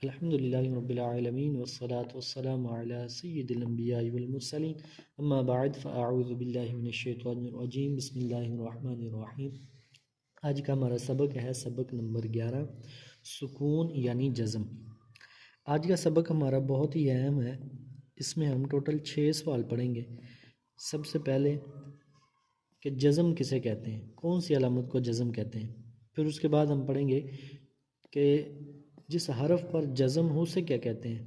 الحمدللہ رب العالمین والصلاة والسلام علی سید الانبیاء والمرسلین اما بعد فاعوذ باللہ من الشیطان الرجیم بسم اللہ الرحمن الرحیم۔ آج کا ہمارا سبق ہے سبق نمبر 11 سکون یعنی جزم۔ آج کا سبق ہمارا بہت ہی اہم ہے، اس میں ہم ٹوٹل 6 سوال پڑھیں گے۔ سب سے پہلے کہ جزم کسے کہتے ہیں، کون سی علامت کو جزم کہتے ہیں، پھر اس کے بعد ہم پڑھیں گے کہ جس حرف پر جزم ہو اسے کیا کہتے ہیں،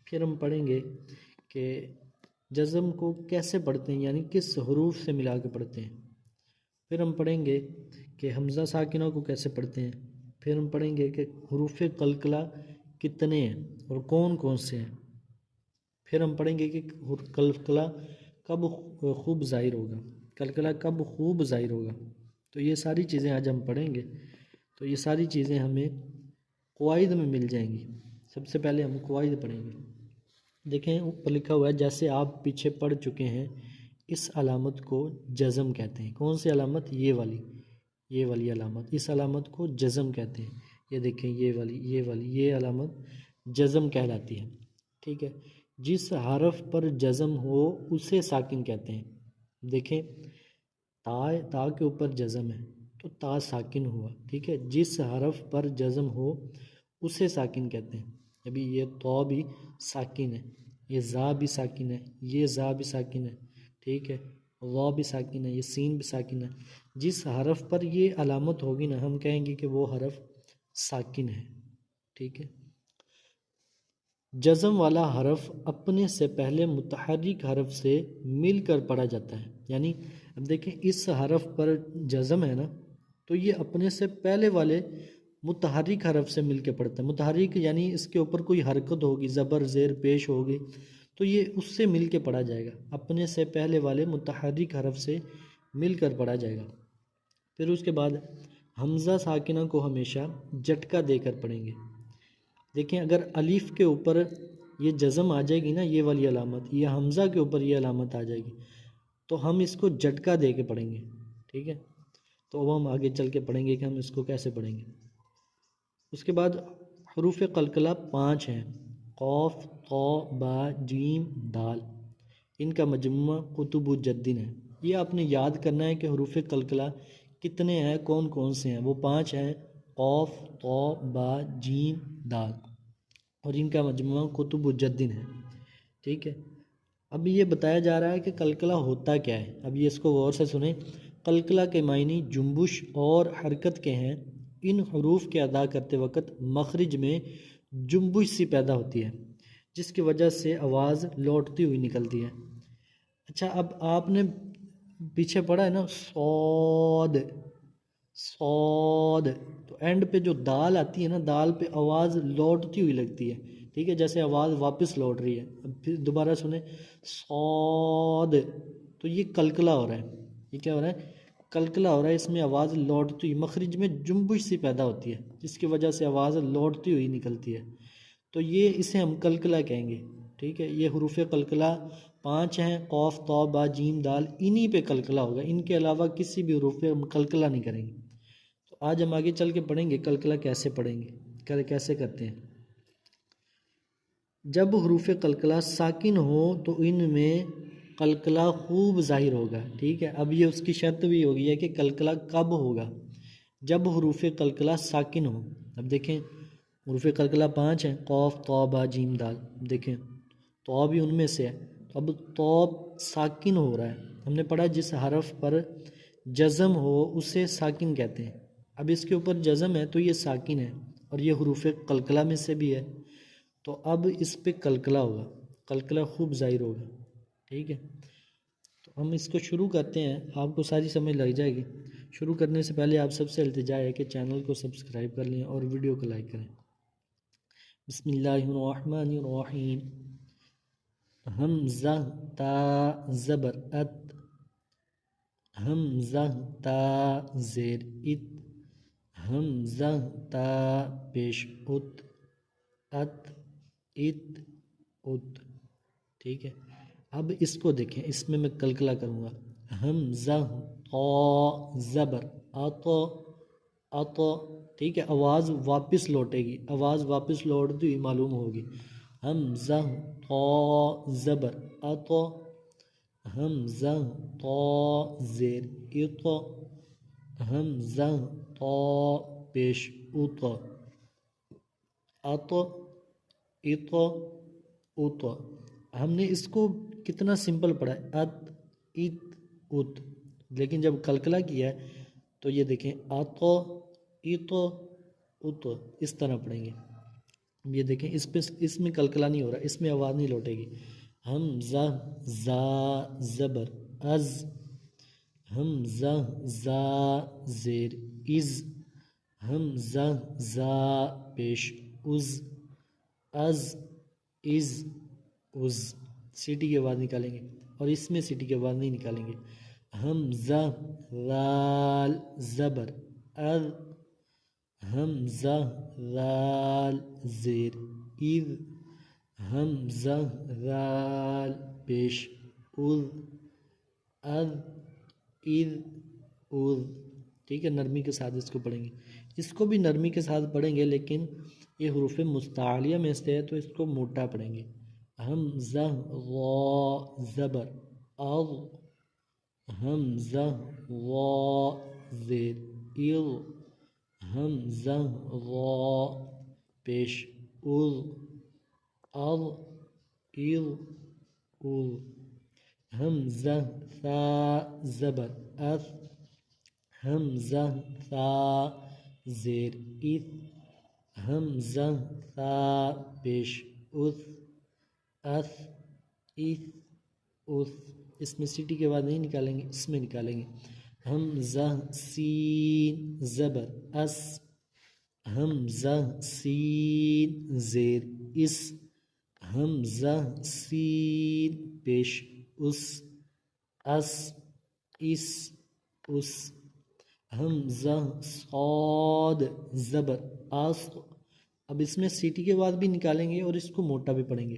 پھر ہم پڑھیں گے کہ جزم کو کیسے پڑھتے ہیں یعنی کس حروف سے ملا کے پڑھتے ہیں، پھر ہم پڑھیں گے کہ حمزہ ساکنہ کو کیسے پڑھتے ہیں، پھر ہم پڑھیں گے کہ حروف قلقلہ کتنے ہیں اور کون کون سے ہیں، پھر ہم پڑھیں گے کہ قلقلہ کب خوب ظاہر ہوگا، قلقلہ کب خوب ظاہر ہوگا۔ تو یہ ساری چیزیں آج ہم پڑھیں گے، تو یہ ساری چیزیں ہمیں قواعد میں مل جائیں گی۔ سب سے پہلے ہم قواعد پڑھیں گے۔ دیکھیں اوپر لکھا ہوا ہے، جیسے آپ پیچھے پڑھ چکے ہیں، اس علامت کو جزم کہتے ہیں۔ کون سی علامت؟ یہ والی علامت، اس علامت کو جزم کہتے ہیں۔ یہ دیکھیں یہ علامت جزم کہلاتی ہے، ٹھیک ہے۔ جس حرف پر جزم ہو اسے ساکن کہتے ہیں۔ دیکھیں تا کے اوپر جزم ہے تو تا ساکن ہوا، ٹھیک ہے۔ جس حرف پر جزم ہو اسے ساکن کہتے ہیں۔ ابھی یہ تو بھی ساکن ہے، یہ زا بھی ساکن ہے، یہ زا بھی ساکن ہے، ٹھیک ہے۔ وا بھی ساکن ہے، یہ سین بھی ساکن ہے۔ جس حرف پر یہ علامت ہوگی نا، ہم کہیں گے کہ وہ حرف ساکن ہے، ٹھیک ہے۔ جزم والا حرف اپنے سے پہلے متحرک حرف سے مل کر پڑھا جاتا ہے، یعنی اب دیکھیں اس حرف پر جزم ہے نا، تو یہ اپنے سے پہلے والے متحرک حرف سے مل کے پڑھتا ہے۔ متحرک یعنی اس کے اوپر کوئی حرکت ہوگی، زبر زیر پیش ہوگی، تو یہ اس سے مل کے پڑھا جائے گا، اپنے سے پہلے والے متحرک حرف سے مل کر پڑھا جائے گا۔ پھر اس کے بعد حمزہ ساکنہ کو ہمیشہ جھٹکا دے کر پڑھیں گے۔ دیکھیں اگر الف کے اوپر یہ جزم آ جائے گی نا، یہ والی علامت، یہ حمزہ کے اوپر یہ علامت آ جائے گی، تو ہم اس کو جھٹکا دے کے پڑھیں گے، ٹھیک ہے۔ تو اب ہم آگے چل کے پڑھیں گے کہ ہم اس کو کیسے پڑھیں گے۔ اس کے بعد حروف قلقلہ 5 ہیں، قاف، طا، با، جیم، دال۔ ان کا مجموعہ قطب جدن ہے۔ یہ آپ نے یاد کرنا ہے کہ حروف قلقلہ کتنے ہیں، کون کون سے ہیں۔ وہ 5 ہیں، قاف، طا، با، جیم، دال، اور ان کا مجموعہ قطب جدن ہے، ٹھیک ہے۔ اب یہ بتایا جا رہا ہے کہ قلقلہ ہوتا کیا ہے۔ اب یہ اس کو غور سے سنیں۔ قلقلہ کے معنی جنبش اور حرکت کے ہیں۔ ان حروف کے ادا کرتے وقت مخرج میں جنبش سی پیدا ہوتی ہے، جس کی وجہ سے آواز لوٹتی ہوئی نکلتی ہے۔ اچھا اب آپ نے پیچھے پڑھا ہے نا صاد، تو اینڈ پہ جو دال آتی ہے نا، دال پہ آواز لوٹتی ہوئی لگتی ہے، ٹھیک ہے، جیسے آواز واپس لوٹ رہی ہے۔ اب پھر دوبارہ سنیں صاد، تو یہ قلقلہ ہو رہا ہے۔ یہ کیا ہو رہا ہے؟ قلقلہ ہو رہا ہے، اس میں آواز لوٹتی ہوئی، مخرج میں جنبش سی پیدا ہوتی ہے، جس کی وجہ سے آواز لوٹتی ہوئی نکلتی ہے، تو یہ اسے ہم قلقلہ کہیں گے، ٹھیک ہے۔ یہ حروف قلقلہ 5 ہیں، قاف، طا، با، جیم، دال، انہی پہ قلقلہ ہوگا، ان کے علاوہ کسی بھی حروف پہ ہم قلقلہ نہیں کریں گے۔ تو آج ہم آگے چل کے پڑھیں گے قلقلہ کیسے پڑھیں گے، کیسے کرتے ہیں۔ جب حروف قلقلہ ساکن ہو تو ان میں قلقلہ خوب ظاہر ہوگا، ٹھیک ہے۔ اب یہ اس کی شرط بھی ہوگی ہے کہ قلقلہ کب ہوگا؟ جب حروف قلقلہ ساکن ہو۔ اب دیکھیں حروف قلقلہ 5 ہیں، قاف، طا، با، جیم، دال۔ دیکھیں طا بھی ان میں سے ہے، تو اب طا ساکن ہو رہا ہے۔ ہم نے پڑھا جس حرف پر جزم ہو اسے ساکن کہتے ہیں۔ اب اس کے اوپر جزم ہے تو یہ ساکن ہے، اور یہ حروف قلقلہ میں سے بھی ہے، تو اب اس پہ قلقلہ ہوگا، قلقلہ خوب ظاہر ہوگا، ٹھیک ہے۔ تو ہم اس کو شروع کرتے ہیں، آپ کو ساری سمجھ لگ جائے گی۔ شروع کرنے سے پہلے آپ سب سے التجا ہے کہ چینل کو سبسکرائب کر لیں اور ویڈیو کو لائک کریں۔ بسم اللہ الرحمن الرحیم۔ حمزہ تا زبر ات، حمزہ تا زیر ات، حمزہ تا پیش ات، ات، ات، ات، ٹھیک ہے۔ اب اس کو دیکھیں، اس میں قلقلہ کروں گا۔ حمزہ تا زبر اط، اط، ٹھیک ہے، آواز واپس لوٹے گی، آواز واپس لوٹتی ہوئی معلوم ہوگی. حمزہ طا زبر اط، حمزہ طا زیر اط، حمزہ طا پیش اط، اط اط اط. ہم نے اس کو کتنا سمپل پڑھا ہے، ات ات ات، لیکن جب کلکلہ کیا ہے تو یہ دیکھیں اط اط اط، اس طرح پڑھیں گے. یہ دیکھیں اس میں کلکلہ نہیں ہو رہا، اس میں آواز نہیں لوٹے گی. حمزہ زا زبر از، حمزہ زا زیر از، حمزہ زا پیش از، از از از. سیٹی کے بعد نکالیں گے، اور اس میں سیٹی کے بعد نہیں نکالیں گے. حمزہ ذال زبر ار، حمزہ ذال زیر اذ، حمزہ ذال پیش اذ، اذ اذ اذ. ٹھیک ہے، نرمی کے ساتھ اس کو پڑھیں گے. اس کو بھی نرمی کے ساتھ پڑھیں گے، لیکن یہ حروف مستعلیہ میں سے ہے تو اس کو موٹا پڑھیں گے. حمزہ غا زبر اغ، حمزہ غا زیر اغ، حمزہ غا پیش اغ، اغ اغ اغ. حمزہ ثا زبر اث، حمزہ ثا زیر اث، حمزہ ثا پیش اث، اث اث اث. اس میں سیٹی کے بعد نہیں نکالیں گے، اس میں نکالیں گے. حمزہ سین زبر اس، حمزہ سین زیر اس، حمزہ سین پیش اس، اس اس اس. حمزہ صاد زبر اس، اب اس میں سیٹی کے بعد بھی نکالیں گے اور اس کو موٹا بھی پڑھیں گے.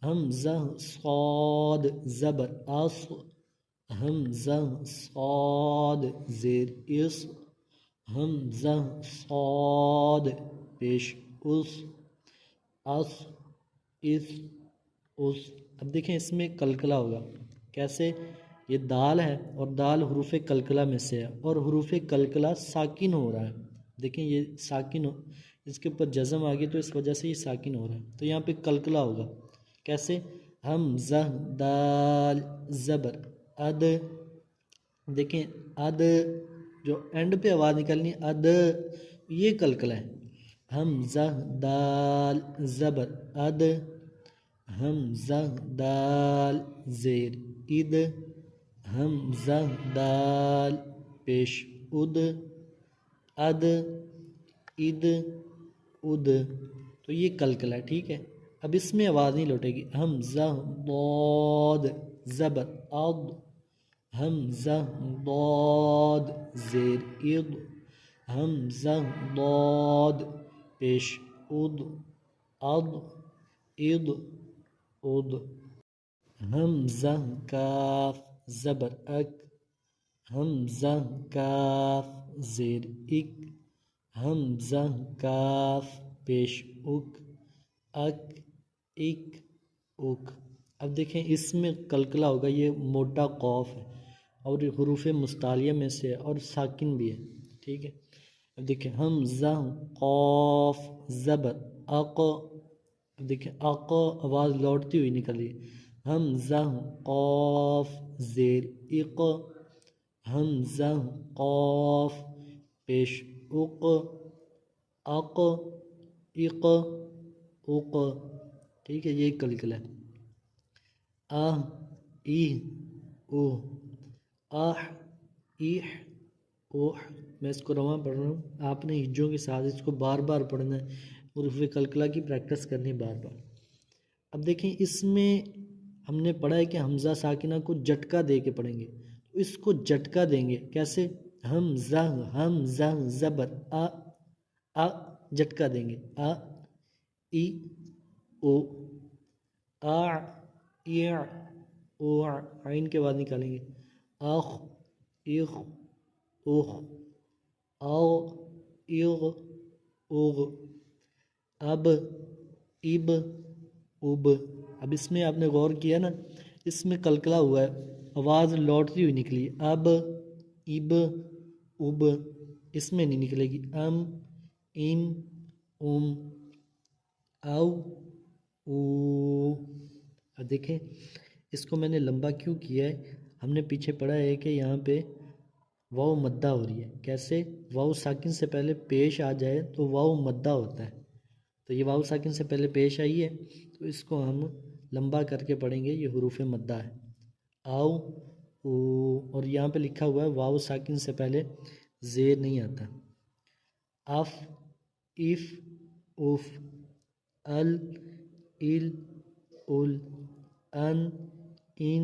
حمزہ صاد زبر اس، حمزہ صاد زیر اس، حمزہ صاد پیش اس، اس اس اس. اب دیکھیں اس میں کلکلہ ہوگا. کیسے؟ یہ دال ہے اور دال حروف کلکلہ میں سے ہے، اور حروف کلکلہ ساکن ہو رہا ہے. دیکھیں یہ ساکن ہو، اس کے اوپر جزم آ گئی تو اس وجہ سے یہ ساکن ہو رہا ہے، تو یہاں پہ کلکلہ ہوگا. کیسے؟ حمزہ دال زبر اد، دیکھیں اد جو اینڈ پہ آواز نکلنی اد، یہ کلکلہ ہے. حمزہ دال زبر اد، حمزہ دال زیر اد، حمزہ دال پیش اد، اد اد اد. تو یہ کلکلہ ہے. ٹھیک ہے، اب اس میں آواز نہیں لوٹے گی. حمزہ ضاد زبر اض، حمزہ ضاد زیر اض، حمزہ ضاد پیش اض، اض اض اض. حمزہ کاف زبر اک، حمزہ کاف زیر اک، حمزہ کاف پیش اک، اک اک اک. اب دیکھیں اس میں کلکلہ ہوگا، یہ موٹا قوف ہے اور یہ حروف مستعلیہ میں سے ہے اور ساکن بھی ہے. ٹھیک ہے، اب دیکھیں حمزہ قاف زبر اق، اب دیکھیں اق آواز لوٹتی ہوئی نکل رہی ہے. حمزہ قاف زیر اق، حمزہ قاف پیش اق، اق اق اق. ٹھیک ہے، یہ کلکلہ ہے. آہ ای او، آہ ایح اوح. میں اس کو رواں پڑھ رہا ہوں، آپ نے ہجوں کے ساتھ اس کو بار بار پڑھنا ہے، حروف کلکلہ کی پریکٹس کرنی بار بار. اب دیکھیں اس میں ہم نے پڑھا ہے کہ حمزہ ساکنہ کو جھٹکا دے کے پڑھیں گے، تو اس کو جھٹکا دیں گے. کیسے؟ حمزہ حمزہ زبر آ، آ جھٹکا دیں گے، آ ای او، آ ایع او. عین کے بعد نکالیں گے آخ اخ اوخ، آؤ اغ اوغ، اب، اب، اب۔ اب اس میں آپ نے غور کیا نا، اس میں کلکلا ہوا ہے، آواز لوٹتی ہوئی نکلی، اب، اب، اب، اس میں نہیں نکلے گی، ام، ام، ام، او، او۔ اب دیکھیں اس کو میں نے لمبا کیوں کیا ہے، ہم نے پیچھے پڑھا ہے کہ یہاں پہ واو مدہ ہو رہی ہے، کیسے؟ واو ساکن سے پہلے پیش آ جائے تو واو مدہ ہوتا ہے، تو یہ واو ساکن سے پہلے پیش آئی ہے تو اس کو ہم لمبا کر کے پڑھیں گے، یہ حروف مدہ ہے، آؤ، او۔ اور یہاں پہ لکھا ہوا ہے واو ساکن سے پہلے زیر نہیں آتا، اف، اف، اف، ال، ال، ال، ان، ان،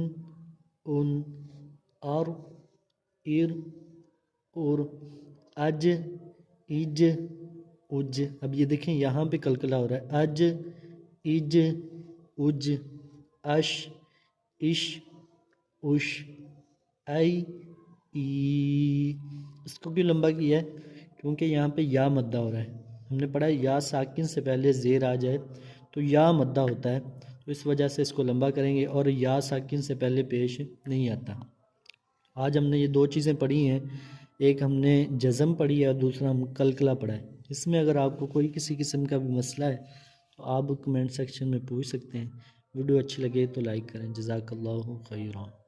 ان، اور، ار، اور، اج، اج، اج۔ اب یہ دیکھیں یہاں پہ کلکلا ہو رہا ہے، اج، اج، اج، اش، اش، اش، ای، ای۔ اس کو کیوں لمبا کیا ہے؟ کیونکہ یہاں پہ یا مدہ ہو رہا ہے، ہم نے پڑھا یا ساکن سے پہلے زیر آ جائے تو یا مدہ ہوتا ہے، تو اس وجہ سے اس کو لمبا کریں گے، اور یا ساکن سے پہلے پیش نہیں آتا۔ آج ہم نے یہ دو چیزیں پڑھی ہیں، ایک ہم نے جزم پڑھی ہے اور دوسرا ہم کلکلا پڑھا ہے۔ اس میں اگر آپ کو کوئی کسی قسم کا بھی مسئلہ ہے تو آپ کمنٹ سیکشن میں پوچھ سکتے ہیں۔ ویڈیو اچھی لگے تو لائک کریں۔ جزاک اللہ خیرا۔